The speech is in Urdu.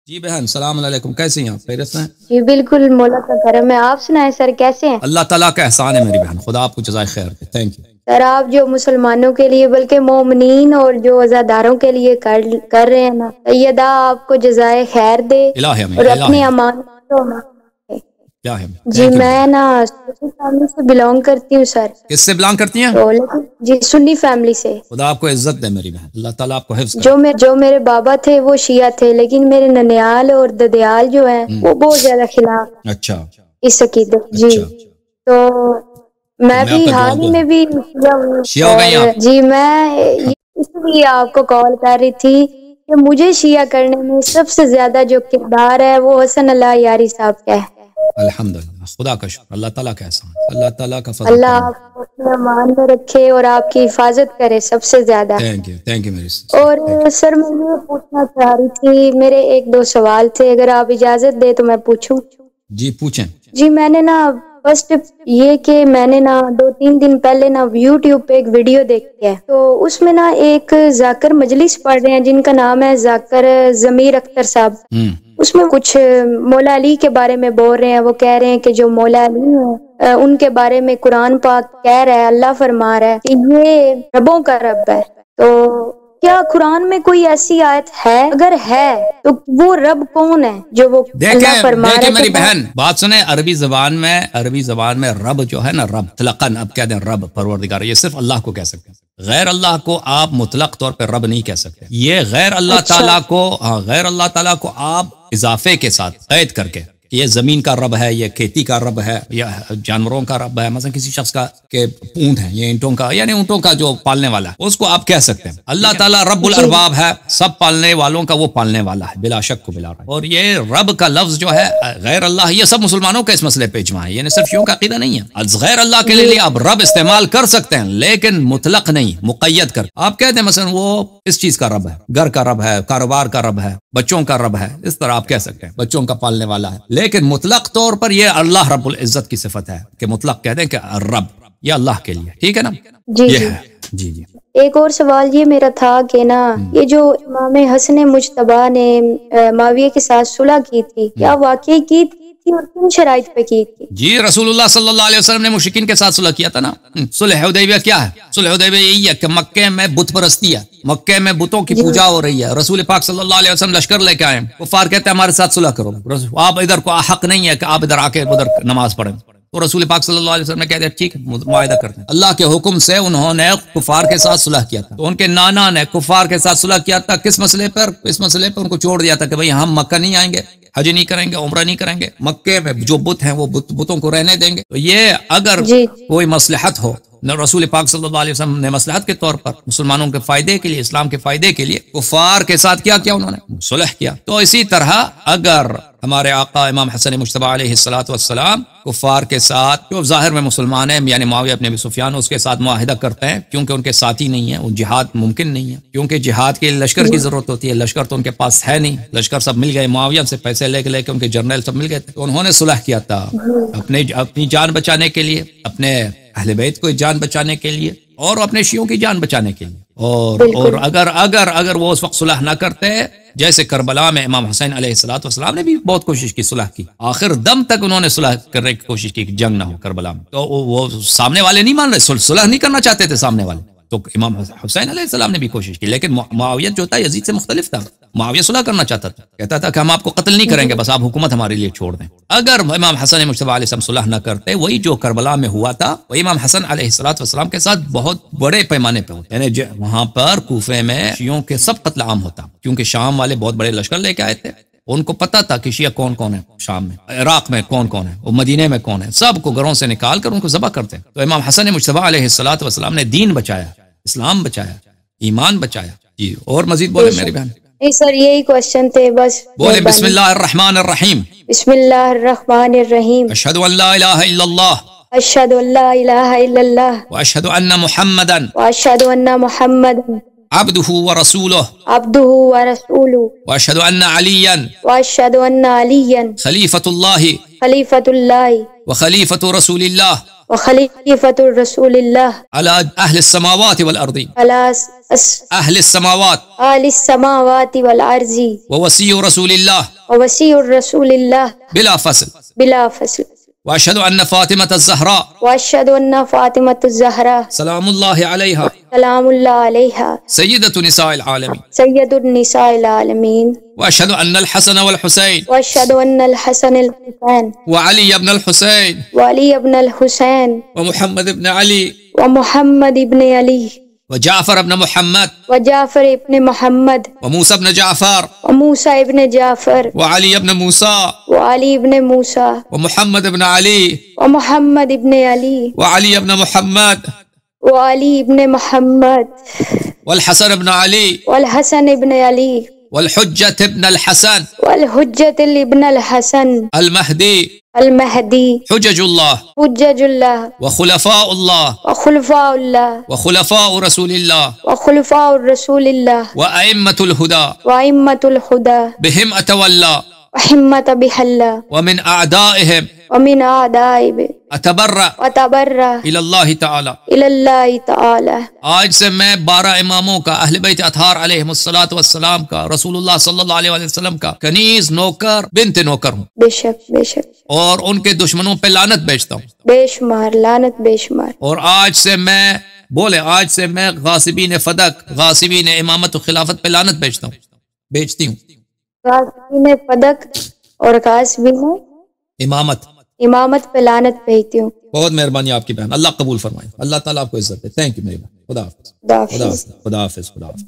جی بہن السلام علیکم، کیسی ہیں آپ؟ خیریت سے ہیں؟ جی بالکل، مولا کا کرم ہے۔ آپ سنائیں سر، کیسے ہیں؟ اللہ تعالیٰ کا احسان ہے میری بہن، خدا آپ کو جزائے خیر دے۔ تھینک یو سر، آپ جو مسلمانوں کے لیے بلکہ مومنین اور جو عزاداروں کے لیے کر رہے ہیں نا، سیدہ آپ کو جزائے خیر دے الہ میں اور الہ اپنے میں امان کیا ہے؟ جی تھینک یو میں نا سنی فیملی سے بلونگ کرتی ہوں سر، کس سے بلانگ کرتی ہیں؟ تو جی سنی فیملی سے۔ خدا آپ کو عزت دے میری بہن، اللہ تعالیٰ آپ کو حفظ کرے۔ جو میرے بابا تھے وہ شیعہ تھے، لیکن میرے ننیال اور ددیال جو ہیں وہ بہت زیادہ خلاف اچھا اس عقیدے جی۔ اچھا، تو میں آپ بھی کا حال جواب ہی دو۔ میں بھی شیعہ ہو گئی اور آپ؟ جی میں اس لیے آپ کو کال کر رہی تھی کہ مجھے شیعہ کرنے میں سب سے زیادہ جو کردار ہے وہ حسن اللہ یاری صاحب کا ہے۔ الحمدللہ، خدا کا شکر، اللہ تعالیٰ کا احسان، اللہ تعالیٰ کا فضل اللہ کرم۔ آپ کو اپنے امان میں رکھے اور آپ کی حفاظت کرے سب سے زیادہ۔ تھینک یو میری سسٹر، اور تھینک یو۔ سر میں یہ پوچھنا چاہ رہی تھی، میرے ایک دو سوال تھے، اگر آپ اجازت دے تو میں پوچھوں؟ جی پوچھیں۔ جی میں نے نا فرسٹ یہ کہ میں نے نا 2-3 دن پہلے نا یوٹیوب پہ ایک ویڈیو دیکھی ہے، تو اس میں نا ایک ذاکر مجلس پڑھ رہے ہیں جن کا نام ہے ذاکر ضمیر اختر صاحب۔ اس میں کچھ مولا علی کے بارے میں بول رہے ہیں، وہ کہہ رہے ہیں کہ جو مولا علی ہیں ان کے بارے میں قرآن پاک کہہ رہا ہے، اللہ فرما رہا ہے کہ یہ ربوں کا رب ہے۔ تو کیا قرآن میں کوئی ایسی آیت ہے؟ اگر ہے تو وہ رب کون ہے جو وہ اللہ فرما رہا ہے؟ دیکھیں میری بہن بات سنیں، عربی زبان میں رب جو ہے نا، رب مطلقاً اب کہہ دیں رب پروردگار، یہ صرف اللہ کو کہہ سکتے ہیں، غیر اللہ کو آپ مطلق طور پہ رب نہیں کہہ سکتے۔ یہ غیر اللہ تعالیٰ کو آپ اضافے کے ساتھ قید کر کے، یہ زمین کا رب ہے، یہ کھیتی کا رب ہے، یا جانوروں کا رب ہے، مثلا کسی شخص کا کہ اونٹ ہے، یہ اینٹوں کا یعنی اونٹوں کا جو پالنے والا ہے اس کو آپ کہہ سکتے ہیں۔ اللہ تعالیٰ رب الارباب ہے، سب پالنے والوں کا وہ پالنے والا ہے، بلا شک کو بلا رہا۔ اور یہ رب کا لفظ جو ہے غیر اللہ، یہ سب مسلمانوں کا اس مسئلے پہ اجماع ہے، یعنی صرف شیعوں کا عقیدہ نہیں ہے۔ غیر اللہ کے لیے آپ رب استعمال کر سکتے ہیں لیکن مطلق نہیں، مقید کر۔ آپ کہتے ہیں مثلا وہ اس چیز کا رب ہے، گھر کا رب ہے، کاروبار کا رب ہے، بچوں کا رب ہے، اس طرح آپ کہہ سکتے ہیں، بچوں کا پالنے والا ہے، لیکن مطلق طور پر یہ اللہ رب العزت کی صفت ہے کہ مطلق کہہ دیں کہ رب یہ اللہ کے لیے، ٹھیک ہے نا؟ جی یہ ہے جی جی۔ ایک اور سوال یہ میرا تھا کہ نا یہ جو امام حسن مجتبیٰ نے معاویہ کے ساتھ صلح کی تھی، کیا واقعی کی تھی اور کن شرائط پہ کی تھی؟ جی رسول اللہ صلی اللہ علیہ وسلم نے مشرکین کے ساتھ صلح کیا تھا نا۔ صلح حدیبیہ کیا ہے؟ صلح حدیبیہ یہی ہے کہ مکے میں بت پرستی ہے، مکے میں بتوں کی پوجا ہو رہی ہے، رسول پاک صلی اللہ علیہ وسلم لشکر لے کے آئے، کفار کہتے ہیں ہمارے ساتھ صلح کرو، آپ ادھر کو حق نہیں ہے کہ آپ ادھر آ کے ادھر نماز پڑھیں، تو رسول پاک صلی اللہ علیہ وسلم نے کہہ دیا ٹھیک ہے معاہدہ کرتے ہیں۔ اللہ کے حکم سے انہوں نے کفار کے ساتھ صلح کیا تھا، تو ان کے نانا نے کفار کے ساتھ صلح کیا تھا کس مسئلے پر؟ اس مسئلے پر ان کو چھوڑ دیا تھا کہ بھئی ہم مکہ نہیں آئیں گے، حج نہیں کریں گے، عمرہ نہیں کریں گے، مکے میں جو بت ہیں وہ بتوں کو رہنے دیں گے۔ تو یہ اگر کوئی مصلحت ہو، رسول پاک صلی اللہ علیہ وسلم نے مصلحت کے طور پر مسلمانوں کے فائدے کے لیے، اسلام کے فائدے کے لیے کفار کے ساتھ کیا انہوں نے صلح کیا۔ تو اسی طرح اگر ہمارے آقا امام حسن مجتبیٰ علیہ السلام کفار کے ساتھ جو ظاہر میں مسلمان ہیں، یعنی معاویہ ابن ابی سفیان، اس کے ساتھ معاہدہ کرتے ہیں کیونکہ ان کے ساتھی نہیں ہیں، وہ جہاد ممکن نہیں ہے، کیونکہ جہاد کے لیے لشکر کی ضرورت ہوتی ہے، لشکر تو ان کے پاس ہے نہیں، لشکر سب مل گئے، معاویہ سے پیسے لے کے ان کے جرنیل سب مل گئے تھے، تو انہوں نے صلح کیا تھا اپنی جان بچانے کے لیے، اپنے اہل بیت کو جان بچانے کے لیے، اور اپنے شیعوں کی جان بچانے کے لیے۔ اور اگر وہ اس وقت صلح نہ کرتے، جیسے کربلا میں امام حسین علیہ السلام نے بھی بہت کوشش کی صلح کی، آخر دم تک انہوں نے صلح کرنے کی کوشش کی کہ جنگ نہ ہو کربلا میں، تو وہ سامنے والے نہیں مان رہے، صلح نہیں کرنا چاہتے تھے سامنے والے، تو امام حسین علیہ السلام نے بھی کوشش کی، لیکن معاویہ جو تھا یزید سے مختلف تھا، معاویہ صلح کرنا چاہتا تھا، کہتا تھا کہ ہم آپ کو قتل نہیں کریں گے، بس آپ حکومت ہمارے لیے چھوڑ دیں۔ اگر امام حسن مجتبیٰ علیہ السلام صلح نہ کرتے، وہی جو کربلا میں ہوا تھا وہ امام حسن علیہ السلام کے ساتھ بہت بڑے پیمانے پہ ہوتا، یعنی وہاں پر کوفے میں شیعوں کے سب قتل عام ہوتا، کیونکہ شام والے بہت بڑے لشکر لے کے آئے تھے، ان کو پتا تھا کہ شیعہ کون کون ہے، شام میں، عراق میں کون کون ہے، اور مدینے میں کون ہے، سب کو گھروں سے نکال کر ان کو ذبح کرتے ہیں۔ تو امام حسن مجتبیٰ علیہ السلام نے دین بچایا، اسلام بچایا، ایمان بچایا۔ جی اور مزید بولے میری بہن؟ نہیں سر، یہی کوشچن تھے بس۔ بولے بسم اللہ الرحمن الرحیم۔ بسم اللہ الرحمن الرحیم۔ اشہد ان لا الہ الا اللہ اشہد ان لا الہ الا اللہ واشہد ان محمدا واشہد ان محمد عبدہ ورسولہ عبدہ ورسولہ واشہد ان علیا واشہد ان علیٰ خلیفۃ اللہ خلیفۃ اللہ وخلیفۃ رسول اللہ وخلیفۃ الرسول اللہ علی اہل السماوات والارض علی اہل السماوات آل السماوات والارض ووصی رسول اللہ ووصي رسول الله بلا فصل. بلا فصل. واشهد ان فاطمة الزهراء واشهد ان فاطمة الزهراء سلام الله عليها سلام الله عليها سيدة نساء العالمين. سيد النساء العالمين. واشهد ان الحسن والحسين واشهد ان الحسن الحسين وعلي بن الحسين وعلي بن الحسين ومحمد بن علي ومحمد بن علي وجعفر بن محمد وجعفر بن محمد وموسى بن جعفر وموسى بن جعفر وعلي بن موسى وعلي بن موسى ومحمد بن علي ومحمد بن علي وعلي بن محمد وعلي بن محمد والحسن بن علي والحسن بن علي والحجة بن الحسن والحجة ابن الحسن المهدي المهدي حجج الله حجج الله وخلفاء الله وخلفاء الله وخلفاء رسول الله وخلفاء رسول الله وأئمة الهدى وأئمة الهدى بهم أتولى وحمة بحلا ومن أعدائهم ومن أعدائه أتبرأ وتبرأ إلى الله تعالى. إلى الله تعالى. آج سے میں 12 اماموں کا، اہل بیت اطہار علیہم الصلاۃ والسلام کا، رسول اللہ صلی اللہ علیہ وسلم کا کنیز نوکر بنت نوکر ہوں، بے شک بے شک، اور ان کے دشمنوں پہ لعنت بیچتا ہوں، بے شمار لعنت بے شمار. اور آج سے میں غاصبین فدق، غاصبین امامت و خلافت پہ لعنت بیچتی ہوں. غازین فدق اور غازین امامت پہ لعنت بھیجتی ہوں. بہت مہربانی آپ کی بہن، اللہ قبول فرمائے، اللہ تعالیٰ آپ کو عزت دے. تھینک یو میری بہن. خدا حافظ. خدا حافظ. خدا حافظ. خدا حافظ.